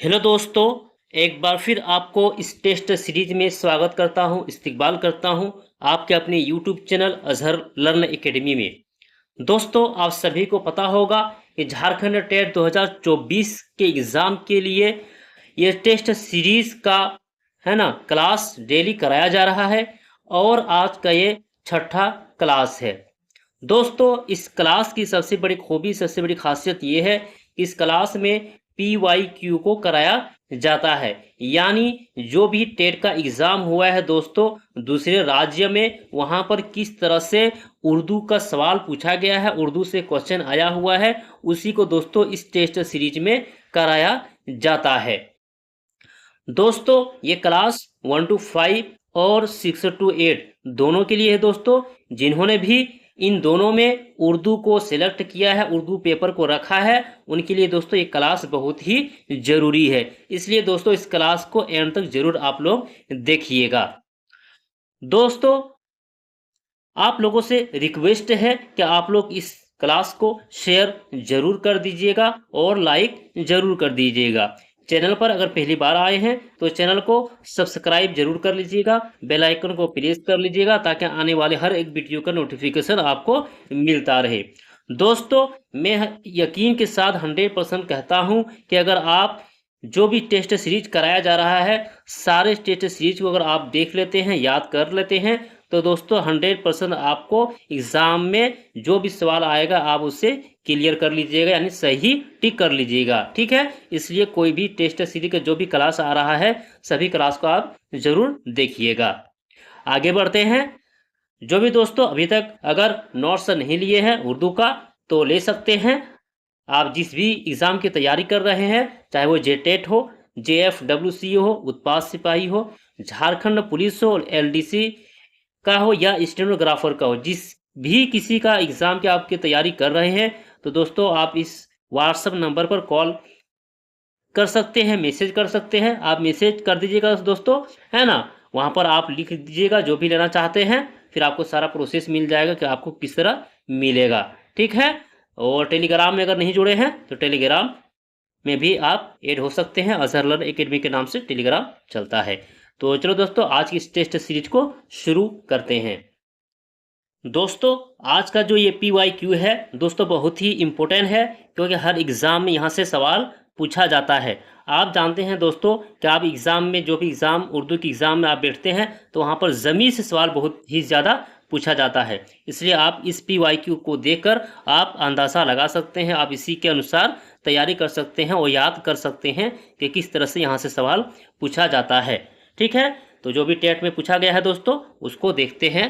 Hello दोस्तों, एक बार फिर आपको इस टेस्ट सीरीज में स्वागत करता हूं, इस्तकबाल करता हूं आपके अपने YouTube channel Azhar learn academy में। दोस्तों, आप सभी को पता होगा कि झारखंड टेट 2024 के एग्ज़ाम के लिए ये टेस्ट सीरीज का है ना क्लास डेली कराया जा रहा है और आज का ये छठा क्लास है। दोस्तों, इस क्लास की सबसे बड़ी खूबी, सबसे बड़ी खासियत ये है कि इस क्लास में PYQ को कराया जाता है। यानी जो भी टेट का एग्ज़ाम हुआ है दोस्तों दूसरे राज्य में, वहाँ पर किस तरह से उर्दू का सवाल पूछा गया है, उर्दू से क्वेश्चन आया हुआ है, उसी को दोस्तों इस टेस्ट सीरीज में कराया जाता है। दोस्तों, ये क्लास 1 to 5 और 6 to 8 दोनों के लिए है दोस्तों। जिन्होंने भी इन दोनों में उर्दू को सिलेक्ट किया है, उर्दू पेपर को रखा है, उनके लिए दोस्तों ये क्लास बहुत ही ज़रूरी है। इसलिए दोस्तों इस क्लास को एंड तक ज़रूर आप लोग देखिएगा। दोस्तों, आप लोगों से रिक्वेस्ट है कि आप लोग इस क्लास को शेयर ज़रूर कर दीजिएगा और लाइक ज़रूर कर दीजिएगा। चैनल पर अगर पहली बार आए हैं तो चैनल को सब्सक्राइब जरूर कर लीजिएगा, बेल आइकन को प्रेस कर लीजिएगा ताकि आने वाले हर एक वीडियो का नोटिफिकेशन आपको मिलता रहे। दोस्तों, मैं यकीन के साथ 100% कहता हूं कि अगर आप जो भी टेस्ट सीरीज कराया जा रहा है, सारे टेस्ट सीरीज को अगर आप देख लेते हैं, याद कर लेते हैं, तो दोस्तों 100% आपको एग्ज़ाम में जो भी सवाल आएगा आप उससे क्लियर कर लीजिएगा, यानी सही टिक कर लीजिएगा। ठीक है, इसलिए कोई भी टेस्ट सीरीज का जो भी क्लास आ रहा है सभी क्लास को आप ज़रूर देखिएगा। आगे बढ़ते हैं। जो भी दोस्तों अभी तक अगर नोट्स नहीं लिए हैं उर्दू का तो ले सकते हैं। आप जिस भी एग्ज़ाम की तैयारी कर रहे हैं, चाहे वो जेटेट हो, JFWC हो, उत्पाद सिपाही हो, झारखंड पुलिस हो, LDC का हो या स्टेनोग्राफर का हो, जिस भी किसी का एग्ज़ाम की आपकी तैयारी कर रहे हैं, तो दोस्तों आप इस व्हाट्सएप नंबर पर कॉल कर सकते हैं, मैसेज कर सकते हैं। आप मैसेज कर दीजिएगा दोस्तों, है ना, वहाँ पर आप लिख दीजिएगा जो भी लेना चाहते हैं, फिर आपको सारा प्रोसेस मिल जाएगा कि आपको किस तरह मिलेगा। ठीक है, और टेलीग्राम में अगर नहीं जुड़े हैं तो टेलीग्राम में भी आप ऐड हो सकते हैं। अजहर लर्न एकेडमी के नाम से टेलीग्राम चलता है। तो चलो दोस्तों, आज की इस टेस्ट सीरीज को शुरू करते हैं। दोस्तों, आज का जो ये PYQ है दोस्तों बहुत ही इम्पोर्टेंट है, क्योंकि हर एग्ज़ाम में यहाँ से सवाल पूछा जाता है। आप जानते हैं दोस्तों कि आप एग्ज़ाम में जो भी एग्ज़ाम उर्दू के एग्ज़ाम में आप बैठते हैं तो वहाँ पर ज़मीर से सवाल बहुत ही ज़्यादा पूछा जाता है। इसलिए आप इस PYQ को देखकर आप अंदाज़ा लगा सकते हैं, आप इसी के अनुसार तैयारी कर सकते हैं और याद कर सकते हैं कि किस तरह से यहाँ से सवाल पूछा जाता है। ठीक है, तो जो भी टेट में पूछा गया है दोस्तों उसको देखते हैं।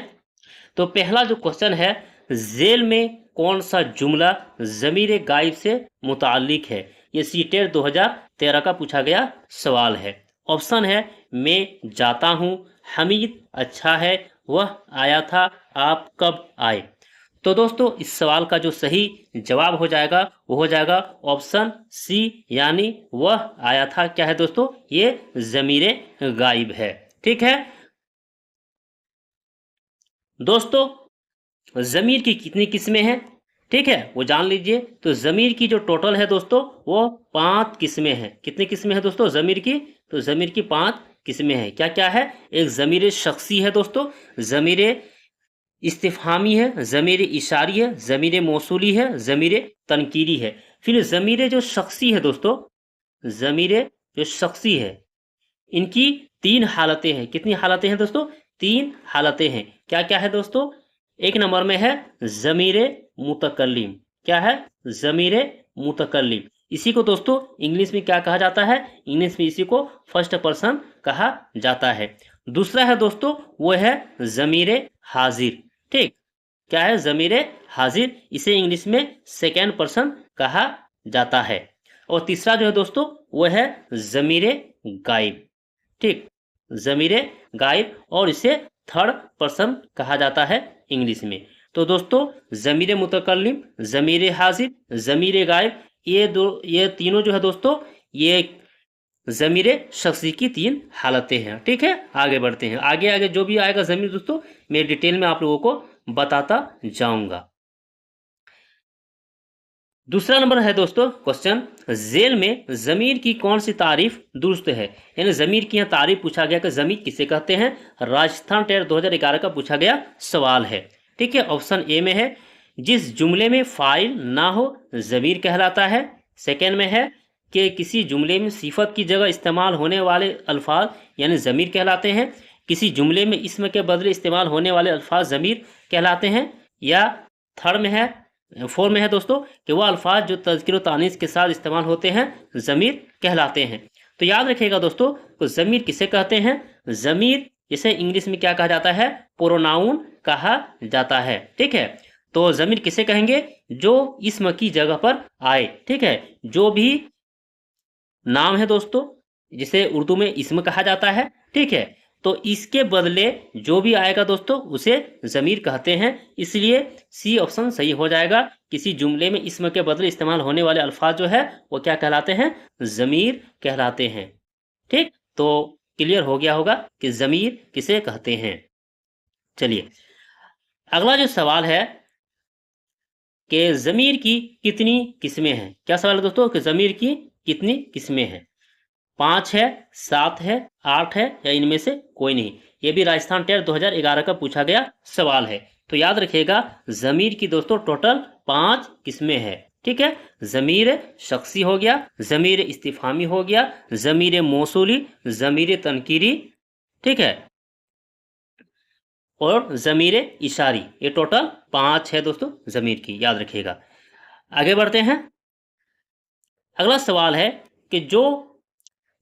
तो पहला जो क्वेश्चन है, जेल में कौन सा जुमला ज़मीर गायब से मुताल्लिक है? ये सीटेट 2013 का पूछा गया सवाल है। ऑप्शन है, मैं जाता हूँ, हमीद अच्छा है, वह आया था, आप कब आए? तो दोस्तों इस सवाल का जो सही जवाब हो जाएगा वो हो जाएगा ऑप्शन सी, यानी वह आया था। क्या है दोस्तों? ये ज़मीर गायब है। ठीक है दोस्तों, ज़मीर की कितनी किस्में हैं, ठीक है, वो जान लीजिए। तो ज़मीर की जो टोटल है दोस्तों वो 5 किस्में हैं। कितनी किस्में हैं दोस्तों ज़मीर की? तो ज़मीर की 5 किस्में हैं। क्या क्या है? एक ज़मीर शख्सी है दोस्तों, ज़मीर इस्तिफ़हामी है, ज़मीर इशारी है, ज़मीर मौसूली है, ज़मीर तनकीरी है। फिर ज़मीर जो शख्सी है दोस्तों, ज़मीर जो शख्सी है, इनकी 3 हालतें हैं। कितनी हालतें हैं दोस्तों? 3 हालतें हैं। क्या-क्या है दोस्तों? एक नंबर में है ज़मीर मुतकल्लिम। क्या है? ज़मीर मुतकल्लिम। इसी को दोस्तों इंग्लिश में क्या कहा जाता है? इंग्लिश में इसी को फर्स्ट पर्सन कहा जाता है। दूसरा है दोस्तों वो है ज़मीर हाज़िर। ठीक? क्या है? ज़मीर हाज़िर। इसे इंग्लिश में सेकंड पर्सन कहा जाता है। और तीसरा जो है दोस्तों वो है ज़मीर गायब। ठीक, ज़मीर गायब, और इसे थर्ड पर्सन कहा जाता है इंग्लिश में। तो दोस्तों ज़मीर मुतकल्लिम, ज़मीर हाज़िर, ज़मीर गायब, ये तीनों जो है दोस्तों ये ज़मीर शख्सी की 3 हालतें हैं। ठीक है, आगे बढ़ते हैं। आगे आगे जो भी आएगा ज़मीर दोस्तों मैं डिटेल में आप लोगों को बताता जाऊंगा। दूसरा नंबर है दोस्तों क्वेश्चन, जेल में जमीर की कौन सी तारीफ दुरुस्त है। यानी जमीर की यहाँ तारीफ पूछा गया कि जमीर किसे कहते हैं, राजस्थान टेट 2011 का पूछा गया सवाल है। ठीक है, ऑप्शन ए में है जिस जुमले में फाइल ना हो जमीर कहलाता है। सेकेंड में है कि किसी जुमले में सिफत की जगह इस्तेमाल होने वाले अल्फाज यानी जमीर कहलाते हैं। किसी जुमले में इसम के बदले इस्तेमाल होने वाले अल्फाज जमीर कहलाते हैं। या थर्ड में है, फोर में है दोस्तों कि वह अल्फाज जो तज़किर व तानीस के साथ इस्तेमाल होते हैं ज़मीर कहलाते हैं। तो याद रखिएगा दोस्तों, तो ज़मीर किसे कहते हैं, ज़मीर जिसे इंग्लिश में क्या कहा जाता है, प्रोनाउन कहा जाता है। ठीक है, तो ज़मीर किसे कहेंगे, जो इस्म की जगह पर आए। ठीक है, जो भी नाम है दोस्तों जिसे उर्दू में इस्म कहा जाता है। ठीक है, तो इसके बदले जो भी आएगा दोस्तों उसे ज़मीर कहते हैं, इसलिए सी ऑप्शन सही हो जाएगा। किसी जुमले में इस्म के बदले इस्तेमाल होने वाले अल्फाज जो है वो क्या कहलाते हैं, ज़मीर कहलाते हैं। ठीक, तो क्लियर हो गया होगा कि ज़मीर किसे कहते हैं। चलिए अगला जो सवाल है कि ज़मीर की कितनी किस्में हैं। क्या सवाल है दोस्तों कि ज़मीर की कितनी किस्में हैं, 5 है, 7 है, 8 है या इनमें से कोई नहीं। ये भी राजस्थान टेट 2011 का पूछा गया सवाल है। तो याद रखिएगा ज़मीर की दोस्तों टोटल 5 किस्में हैं। ठीक है, ज़मीर शख्सी हो गया, ज़मीर इस्तिफामी हो गया, ज़मीर मौसूली, ज़मीर तनकीरी, ठीक है, और ज़मीर इशारी। ये टोटल 5 है दोस्तों ज़मीर की, याद रखिएगा। आगे बढ़ते हैं। अगला सवाल है कि जो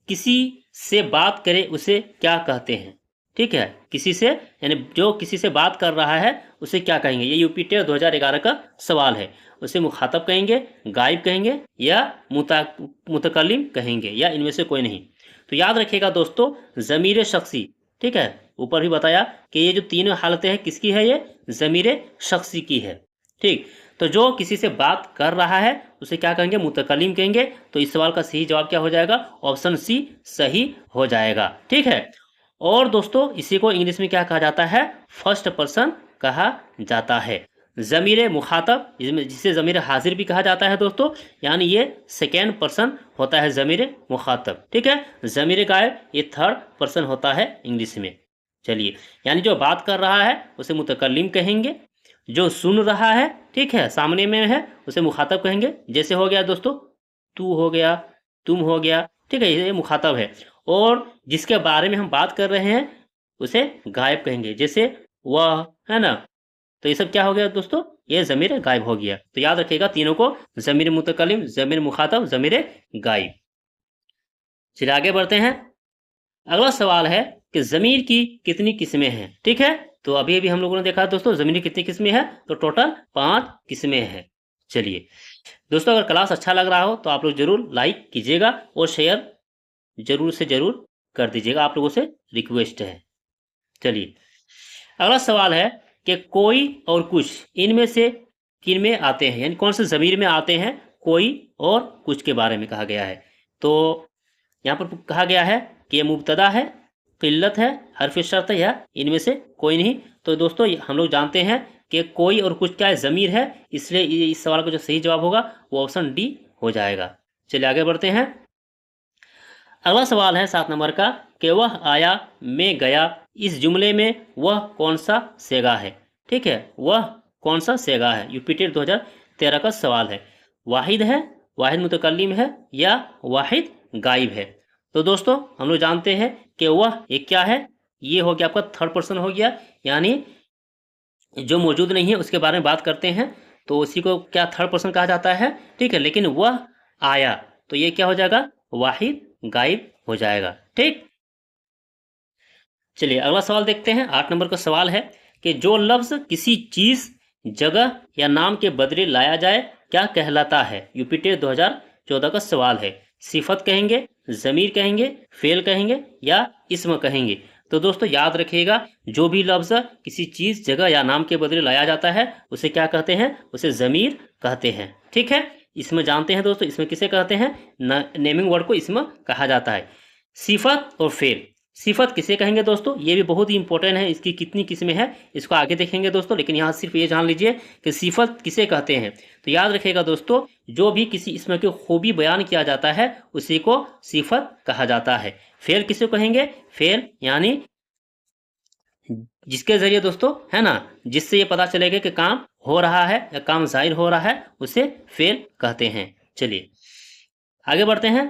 किसी से बात करे उसे क्या कहते हैं। ठीक है, किसी से यानी जो किसी से बात कर रहा है उसे क्या कहेंगे। ये यूपी टेट 2011 का सवाल है। उसे मुखातब कहेंगे, गायब कहेंगे या मुतकल्लिम कहेंगे या इनमें से कोई नहीं। तो याद रखिएगा दोस्तों ज़मीर शख्सी। ठीक है, ऊपर भी बताया कि ये जो तीनों हालतें हैं किसकी है, ये ज़मीर शख्सी की है। ठीक, तो जो किसी से बात कर रहा है उसे क्या कहेंगे, मुतकल्लिम कहेंगे। तो इस सवाल का सही जवाब क्या हो जाएगा, ऑप्शन सी सही हो जाएगा। ठीक है, और दोस्तों इसी को इंग्लिश में क्या कहा जाता है, फर्स्ट पर्सन कहा जाता है। ज़मीर मुखातब जिसे ज़मीर हाजिर भी कहा जाता है दोस्तों, यानी ये सेकेंड पर्सन होता है ज़मीर मुखातब। ठीक है, ज़मीर गायब ये थर्ड पर्सन होता है इंग्लिश में। चलिए, यानी जो बात कर रहा है उसे मुतकल्लिम कहेंगे, जो सुन रहा है, ठीक है, सामने में है, उसे मुखातब कहेंगे। जैसे हो गया दोस्तों तू हो गया, तुम हो गया, ठीक है, ये मुखातब है। और जिसके बारे में हम बात कर रहे हैं उसे गायब कहेंगे, जैसे वह, है ना। तो ये सब क्या हो गया दोस्तों, ये ज़मीर गायब हो गया। तो याद रखिएगा तीनों को, ज़मीर मुतकल्लिम, ज़मीर मुखातब, ज़मीर गायब। चलिए आगे बढ़ते हैं। अगला सवाल है कि ज़मीर की कितनी किस्में हैं। ठीक है, तो अभी अभी हम लोगों ने देखा दोस्तों ज़मीर की कितनी किस्में हैं, तो टोटल 5 किस्में हैं। चलिए दोस्तों, अगर क्लास अच्छा लग रहा हो तो आप लोग जरूर लाइक कीजिएगा और शेयर जरूर से जरूर कर दीजिएगा, आप लोगों से रिक्वेस्ट है। चलिए अगला सवाल है कि कोई और कुछ इनमें से किन में आते हैं, यानी कौन से ज़मीर में आते हैं, कोई और कुछ के बारे में कहा गया है। तो यहाँ पर कहा गया है कि ये मुब्तदा है, क़िल्लत है, हर्फ शर्त है या इनमें से कोई नहीं। तो दोस्तों हम लोग जानते हैं कि कोई और कुछ क्या है, ज़मीर है, इसलिए इस सवाल का जो सही जवाब होगा वो ऑप्शन डी हो जाएगा। चलिए आगे बढ़ते हैं। अगला सवाल है 7 नंबर का कि वह आया, मैं गया, इस जुमले में वह कौन सा सेगा है। ठीक है, वह कौन सा सेगा है, यूपी टेट 2013 का सवाल है। वाहिद है, वाहिद मुतकल्लिम है या वाहिद गायब है। तो दोस्तों हम लोग जानते हैं कि वह एक क्या है, ये हो गया आपका थर्ड पर्सन हो गया, यानी जो मौजूद नहीं है उसके बारे में बात करते हैं तो उसी को क्या थर्ड पर्सन कहा जाता है। ठीक है, लेकिन वह आया तो ये क्या हो जाएगा, वाहिद गायब हो जाएगा। ठीक, चलिए अगला सवाल देखते हैं। 8 नंबर का सवाल है कि जो लफ्ज किसी चीज, जगह या नाम के बदले लाया जाए क्या कहलाता है, यूपी टेट 2014 का सवाल है। सिफत कहेंगे, ज़मीर कहेंगे, फेल कहेंगे या इस्म कहेंगे। तो दोस्तों याद रखिएगा जो भी लफ्ज किसी चीज, जगह या नाम के बदले लाया जाता है उसे क्या कहते हैं, उसे ज़मीर कहते हैं। ठीक है, इसमें जानते हैं दोस्तों इसमें किसे कहते हैं, नेमिंग वर्ड को इसमें कहा जाता है। सिफत और फेल सिफत किसे कहेंगे दोस्तों, ये भी बहुत ही इंपॉर्टेंट है, इसकी कितनी किस्में हैं इसको आगे देखेंगे दोस्तों, लेकिन यहाँ सिर्फ ये जान लीजिए कि सिफत किसे कहते हैं। तो याद रखिएगा दोस्तों, जो भी किसी इसम की खूबी बयान किया जाता है उसी को सिफत कहा जाता है। फेल किसे कहेंगे, फेल यानी जिसके जरिए दोस्तों, है ना, जिससे ये पता चलेगा कि काम हो रहा है या काम जाहिर हो रहा है, उसे फेल कहते हैं। चलिए आगे बढ़ते हैं।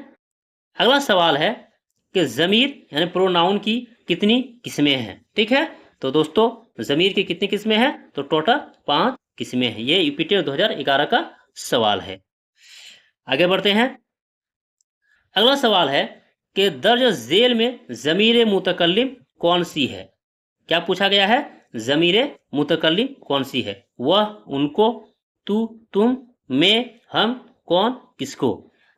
अगला सवाल है कि ज़मीर यानी प्रोनाउन की कितनी किस्में हैं। ठीक है, तो दोस्तों ज़मीर की कितनी किस्में हैं, तो टोटल 5 किस्में हैं। ये यूपीटेट 2011 का सवाल है। आगे बढ़ते हैं। अगला सवाल है कि दर्ज झेल में ज़मीर मुतकल्लिम कौन सी है। क्या पूछा गया है, ज़मीर मुतकल्लिम कौन सी है। वह, उनको, तू, तुम, मैं, हम, कौन, किसको।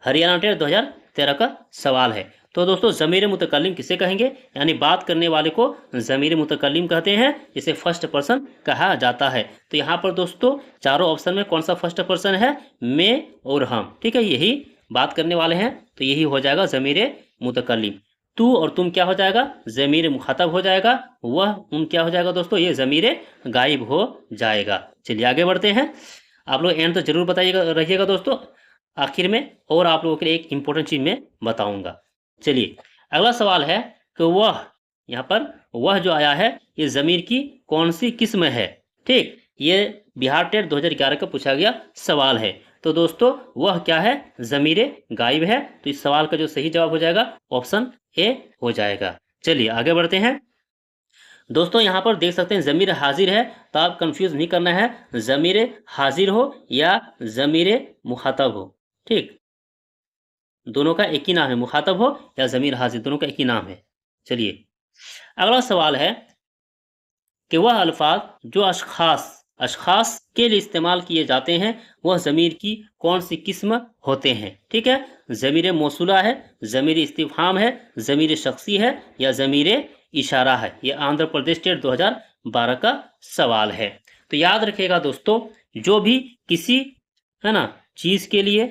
हरियाणा टेट 2013 का सवाल है। तो दोस्तों ज़मीर मुतकल्लिम किसे कहेंगे, यानी बात करने वाले को ज़मीर मुतकल्लिम कहते हैं, जिसे फर्स्ट पर्सन कहा जाता है। तो यहाँ पर दोस्तों चारों ऑप्शन में कौन सा फर्स्ट पर्सन है, मैं और हम। ठीक है, यही बात करने वाले हैं, तो यही हो जाएगा ज़मीर मुतकल्लिम। तू और तुम क्या हो जाएगा, ज़मीर मुखातब हो जाएगा। वह, उन क्या हो जाएगा दोस्तों, ये ज़मीर गायब हो जाएगा। चलिए आगे बढ़ते हैं। आप लोग एंड तो जरूर बताइएगा, रहिएगा दोस्तों आखिर में, और आप लोगों के लिए एक इंपॉर्टेंट चीज मैं बताऊंगा। चलिए अगला सवाल है कि वह, यहाँ पर वह जो आया है ये ज़मीर की कौन सी किस्म है। ठीक, ये बिहार टेट 2011 का पूछा गया सवाल है। तो दोस्तों वह क्या है, ज़मीर गायब है। तो इस सवाल का जो सही जवाब हो जाएगा ऑप्शन ए हो जाएगा। चलिए आगे बढ़ते हैं। दोस्तों यहाँ पर देख सकते हैं ज़मीर हाजिर है, तो आप कंफ्यूज नहीं करना है, ज़मीर हाजिर हो या ज़मीर मुखातब हो। ठीक, दोनों का एक ही नाम है, मुखातब हो या ज़मीर हाजिर, दोनों का एक ही नाम है। चलिए अगला सवाल है कि वह अल्फाज जो अशखास के लिए इस्तेमाल किए जाते हैं वह ज़मीर की कौन सी किस्म होते हैं। ठीक है, ज़मीर मौसूला है, ज़मीर इस्तिफ़हाम है, ज़मीर शख्सी है या ज़मीर इशारा है। ये आंध्र प्रदेश टेट 2012 का सवाल है। तो याद रखिएगा दोस्तों, जो भी किसी, है ना, चीज़ के लिए,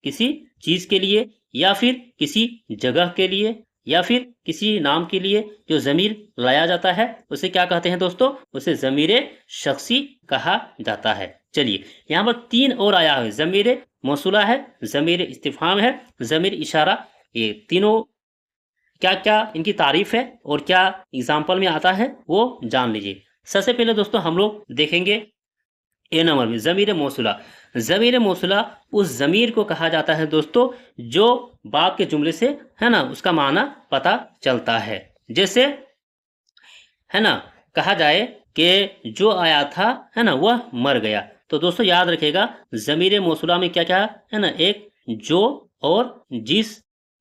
किसी चीज़ के लिए या फिर किसी जगह के लिए या फिर किसी नाम के लिए जो ज़मीर लाया जाता है उसे क्या कहते हैं दोस्तों, उसे ज़मीर शख्सी कहा जाता है। चलिए यहाँ पर 3 और आया है, ज़मीर मौसूला है, ज़मीर इस्तिफ़हाम है, ज़मीर इशारा। ये तीनों क्या क्या इनकी तारीफ है और क्या एग्जाम्पल में आता है वो जान लीजिए। सबसे पहले दोस्तों हम लोग देखेंगे ए नंबर में ज़मीर मौसूला। ज़मीर मौसूला उस ज़मीर को कहा जाता है दोस्तों जो बात के जुमले से, है ना, उसका माना पता चलता है। जैसे, है ना, कहा जाए कि जो आया था, है ना, वह मर गया। तो दोस्तों याद रखिएगा ज़मीर मौसूला में क्या क्या है ना, एक जो और जिस,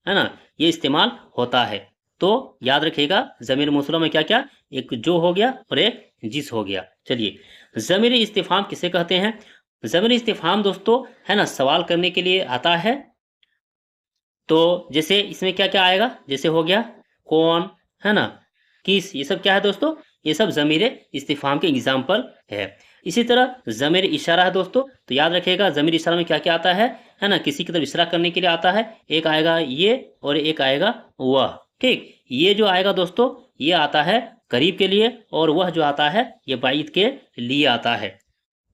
है ना, ये इस्तेमाल होता है। तो याद रखिएगा ज़मीर मौसूला में क्या क्या, एक जो हो गया और एक जिस हो गया। चलिए ज़मीर इस्तिफ़हाम किसे कहते हैं। ज़मीर इस्तिफ़हाम दोस्तों, है ना, सवाल करने के लिए आता है। तो जैसे इसमें क्या क्या आएगा, जैसे हो गया कौन, है ना, किस, ये सब क्या है दोस्तों, ये सब ज़मीर इस्तिफ़हाम के एग्जाम्पल है। इसी तरह ज़मीर इशारा है दोस्तों, तो याद रखिएगा ज़मीर इशारा में क्या क्या आता है ना, किसी की तरफ इशारा करने के लिए आता है। एक आएगा ये और एक आएगा वह। ठीक, ये जो आएगा दोस्तों ये आता है करीब के लिए, और वह जो आता है ये बाइद के लिए आता है।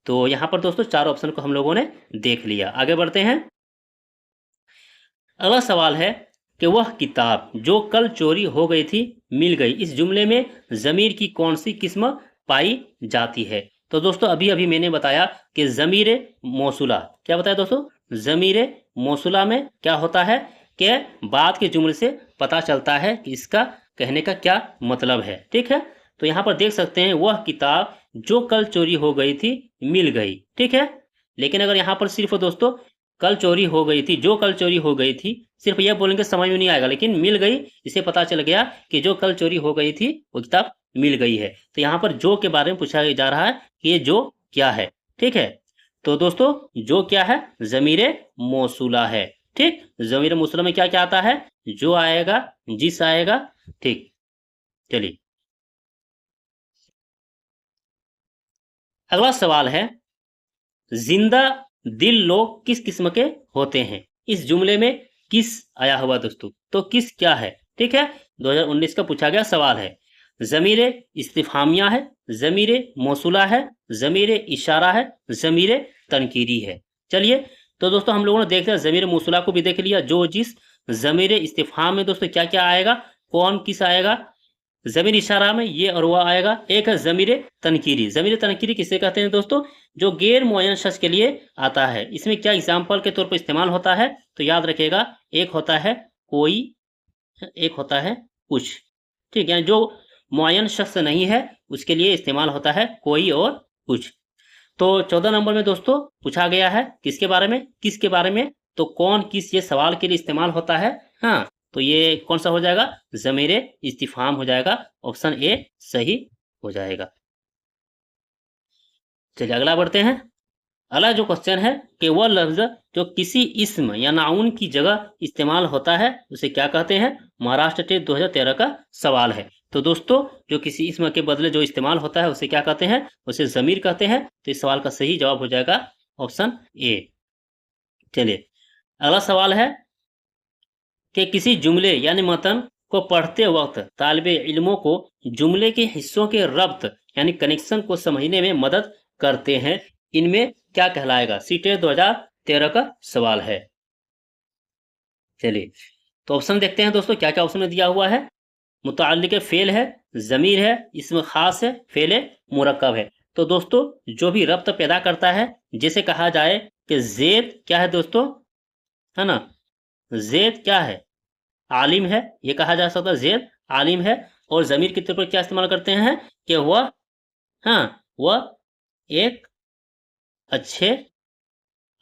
तो यहाँ पर दोस्तों 4 ऑप्शन को हम लोगों ने देख लिया। आगे बढ़ते हैं। अगला सवाल है कि वह किताब जो कल चोरी हो गई थी मिल गई, इस जुमले में ज़मीर की कौन सी किस्म पाई जाती है। तो दोस्तों अभी अभी मैंने बताया कि ज़मीर मौसूला, क्या बताया दोस्तों, ज़मीर मौसूला में क्या होता है कि बात के जुमले से पता चलता है कि इसका कहने का क्या मतलब है। ठीक है, तो यहाँ पर देख सकते हैं वह किताब जो कल चोरी हो गई थी मिल गई। ठीक है, लेकिन अगर यहाँ पर सिर्फ दोस्तों कल चोरी हो गई थी, जो कल चोरी हो गई थी, सिर्फ यह बोलेंगे समझ में नहीं आएगा, लेकिन मिल गई इसे पता चल गया कि जो कल चोरी हो गई थी वो किताब मिल गई है। तो यहाँ पर जो के बारे में पूछा जा रहा है कि ये जो क्या है। ठीक है, तो दोस्तों जो क्या है, ज़मीर मौसूला है। ठीक, ज़मीर मौसूला में क्या क्या आता है, जो आएगा, जिस आएगा। ठीक, चलिए अगला सवाल है जिंदा दिल लोग किस किस्म के होते हैं। इस जुमले में किस आया हुआ दोस्तों, तो किस क्या है, ठीक है, 2019 का पूछा गया सवाल है। ज़मीर इस्तिफ़हामिया है, ज़मीर मौसूला है, ज़मीर इशारा है, ज़मीर तनकीरी है। चलिए, तो दोस्तों हम लोगों ने देख लिया ज़मीर मौसूला को भी देख लिया, जो जिस ज़मीर इस्तिफ़हाम में दोस्तों क्या-क्या आएगा, कौन किस आएगा, ज़मीर इशारा में ये और वो आएगा। एक है ज़मीर तनकीरी। ज़मीर तनकीरी किसे कहते हैं दोस्तों, जो गैर मुअय्यन शख्स के लिए आता है। इसमें क्या एग्जाम्पल के तौर पर इस्तेमाल होता है, तो याद रखिएगा, एक होता है कोई, एक होता है कुछ। ठीक है, जो मुअय्यन शख्स नहीं है उसके लिए इस्तेमाल होता है कोई और कुछ। तो 14 नंबर में दोस्तों पूछा गया है किसके बारे में, किसके बारे में, तो कौन किस ये सवाल के लिए इस्तेमाल होता है। हाँ, तो ये कौन सा हो जाएगा, ज़मीर इस्तिफ़हाम हो जाएगा। ऑप्शन ए सही हो जाएगा। चलिए अगला बढ़ते हैं। अगला जो क्वेश्चन है कि वह लफ्ज़ जो किसी इस्म या नाउन की जगह इस्तेमाल होता है उसे क्या कहते हैं। महाराष्ट्र टेट 2013 का सवाल है। तो दोस्तों जो किसी इस्म के बदले जो इस्तेमाल होता है उसे क्या कहते हैं, उसे ज़मीर कहते हैं। तो इस सवाल का सही जवाब हो जाएगा ऑप्शन ए। चलिए अगला सवाल है कि किसी जुमले यानी मतन को पढ़ते वक्त तालिबे इल्मों को जुमले के हिस्सों के रब्त यानी कनेक्शन को समझने में मदद करते हैं, इनमें क्या कहलाएगा। सीटेट 2013 का सवाल है। चलिए तो ऑप्शन देखते हैं दोस्तों क्या क्या ऑप्शन में दिया हुआ है। मुतअल्लिक़ फ़ेल है, ज़मीर है, इस्म ख़ास है, फ़ेल मुरक्कब है। तो दोस्तों जो भी रब्त पैदा करता है, जैसे कहा जाए कि ज़ैद क्या है दोस्तों, है ना, ज़ैद क्या है, आलिम है, ये कहा जा सकता है ज़ैद आलिम है। और ज़मीर के तौर पर क्या इस्तेमाल करते हैं कि वह, हाँ, वह एक अच्छे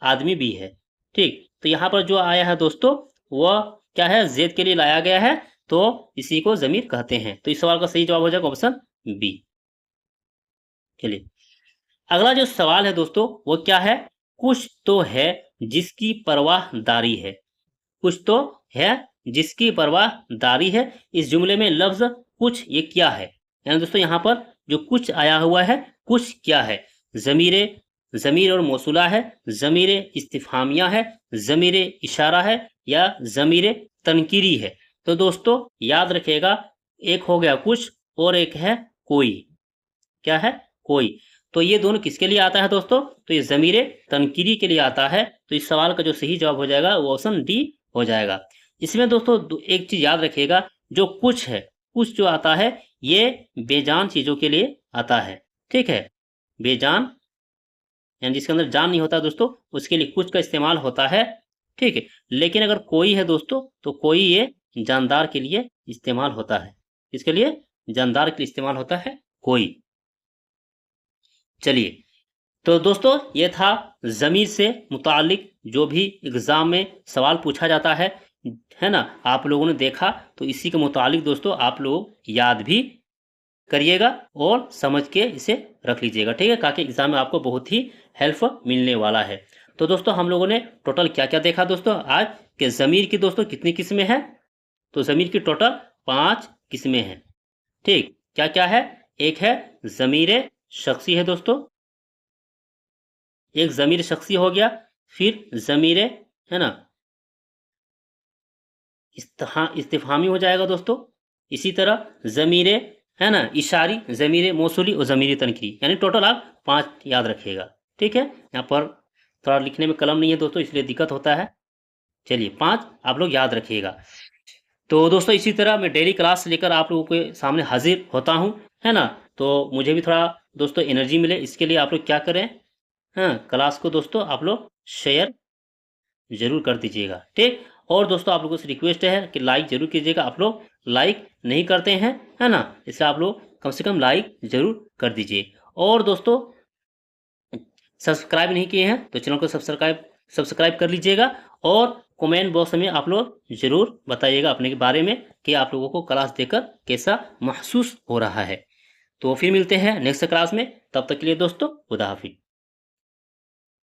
आदमी भी है। ठीक, तो यहाँ पर जो आया है दोस्तों वह क्या है, ज़ैद के लिए लाया गया है, तो इसी को ज़मीर कहते हैं। तो इस सवाल का सही जवाब हो जाएगा ऑप्शन बी। चलिए अगला जो सवाल है दोस्तों वो क्या है, कुछ तो है जिसकी परवाहदारी है, कुछ तो है जिसकी परवाहदारी है। इस जुमले में लफ्ज़ कुछ ये क्या है, यानी दोस्तों यहाँ पर जो कुछ आया हुआ है, कुछ क्या है, ज़मीर और मौसूला है, ज़मीर इस्तिफ़हामिया है, ज़मीर इशारा है, या ज़मीर तनकीरी है। तो दोस्तों याद रखिएगा, एक हो गया कुछ और एक है कोई। क्या है, कोई। तो ये दोनों किसके लिए आता है दोस्तों, तो ये ज़मीर तनकीरी के लिए आता है। तो इस सवाल का जो सही जवाब हो जाएगा वो ऑप्शन डी हो जाएगा। इसमें दोस्तों एक चीज़ याद रखिएगा, जो कुछ है, कुछ जो आता है ये बेजान चीज़ों के लिए आता है। ठीक है, बेजान यानी जिसके अंदर जान नहीं होता दोस्तों, उसके लिए कुछ का इस्तेमाल होता है। ठीक है, लेकिन अगर कोई है दोस्तों तो कोई ये जानदार के लिए इस्तेमाल होता है। किसके लिए, जानदार के लिए इस्तेमाल होता है कोई। चलिए तो दोस्तों ये था ज़मीर से मुतालिक जो भी एग्ज़ाम में सवाल पूछा जाता है ना, आप लोगों ने देखा, तो इसी के मुतालिक दोस्तों आप लोग याद भी करिएगा और समझ के इसे रख लीजिएगा। ठीक है, ताकि एग्ज़ाम में आपको बहुत ही हेल्प मिलने वाला है। तो दोस्तों हम लोगों ने टोटल क्या-क्या देखा दोस्तों आज, कि ज़मीर की दोस्तों कितनी किस्में हैं, तो ज़मीर की टोटल 5 किस्में हैं। ठीक, क्या-क्या है, एक है ज़मीर शख्सी है दोस्तों, एक ज़मीर शख्सी हो गया, फिर ज़मीर है ना इस्तिफ़हामी हो जाएगा दोस्तों। इसी तरह ज़मीर है ना इशारी, ज़मीर मौसूली और ज़मीर तनकीरी, यानी टोटल आप 5 याद रखिएगा। ठीक है, यहाँ पर थोड़ा लिखने में कलम नहीं है दोस्तों, इसलिए दिक्कत होता है। चलिए 5 आप लोग याद रखिएगा। तो दोस्तों इसी तरह मैं डेली क्लास लेकर आप लोगों के सामने हाजिर होता हूँ, है ना। तो मुझे भी थोड़ा दोस्तों एनर्जी मिले, इसके लिए आप लोग क्या करें, हाँ, क्लास को दोस्तों आप लोग शेयर ज़रूर कर दीजिएगा। ठीक, और दोस्तों आप लोगों से रिक्वेस्ट है कि लाइक ज़रूर कीजिएगा। आप लोग लाइक नहीं करते हैं, है ना, इसलिए आप लोग कम से कम लाइक ज़रूर कर दीजिए। और दोस्तों सब्सक्राइब नहीं किए हैं तो चैनल को सब्सक्राइब कर लीजिएगा। और कमेंट बॉक्स में आप लोग ज़रूर बताइएगा अपने के बारे में कि आप लोगों को क्लास देकर कैसा महसूस हो रहा है। तो फिर मिलते हैं नेक्स्ट क्लास में, तब तक के लिए दोस्तों खुदा हाफिज़।